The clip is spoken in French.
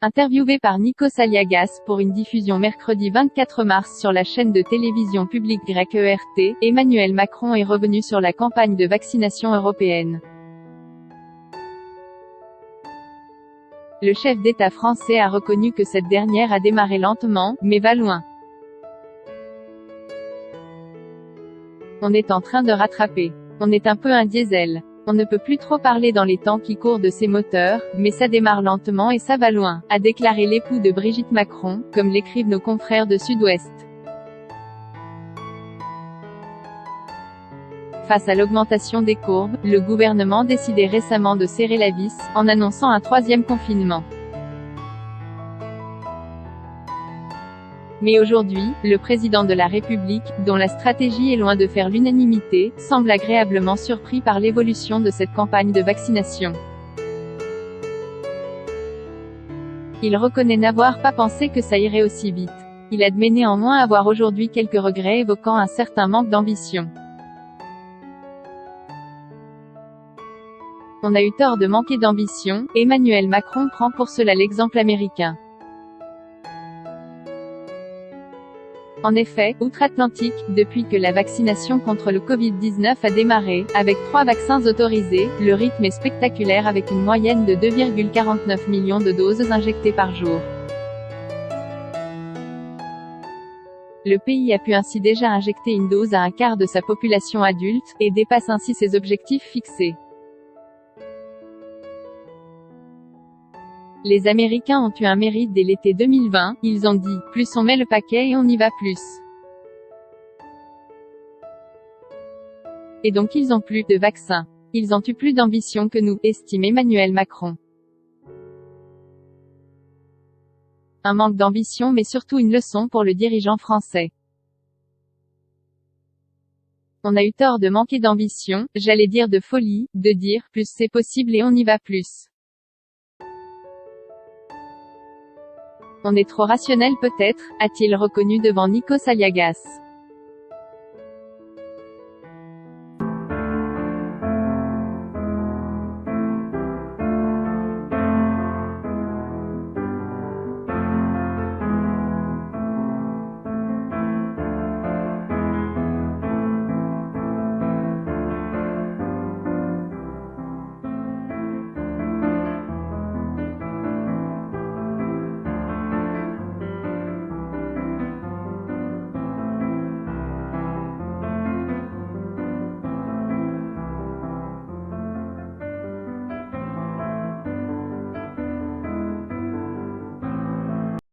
Interviewé par Nikos Aliagas pour une diffusion mercredi 24 mars sur la chaîne de télévision publique grecque ERT, Emmanuel Macron est revenu sur la campagne de vaccination européenne. Le chef d'État français a reconnu que cette dernière a démarré lentement, mais va loin. On est en train de rattraper. On est un peu un diesel. On ne peut plus trop parler dans les temps qui courent de ces moteurs, mais ça démarre lentement et ça va loin, a déclaré l'époux de Brigitte Macron, comme l'écrivent nos confrères de Sud-Ouest. Face à l'augmentation des courbes, le gouvernement décidait récemment de serrer la vis, en annonçant un troisième confinement. Mais aujourd'hui, le président de la République, dont la stratégie est loin de faire l'unanimité, semble agréablement surpris par l'évolution de cette campagne de vaccination. Il reconnaît n'avoir pas pensé que ça irait aussi vite. Il admet néanmoins avoir aujourd'hui quelques regrets évoquant un certain manque d'ambition. On a eu tort de manquer d'ambition, Emmanuel Macron prend pour cela l'exemple américain. En effet, outre-Atlantique, depuis que la vaccination contre le Covid-19 a démarré, avec 3 vaccins autorisés, le rythme est spectaculaire avec une moyenne de 2,49 millions de doses injectées par jour. Le pays a pu ainsi déjà injecter une dose à un quart de sa population adulte, et dépasse ainsi ses objectifs fixés. Les Américains ont eu un mérite dès l'été 2020, ils ont dit « plus on met le paquet et on y va plus ». Et donc ils ont plus de vaccins. Ils ont eu plus d'ambition que nous, estime Emmanuel Macron. Un manque d'ambition mais surtout une leçon pour le dirigeant français. On a eu tort de manquer d'ambition, j'allais dire de folie, de dire « plus c'est possible et on y va plus ». On est trop rationnel peut-être, a-t-il reconnu devant Nikos Aliagas.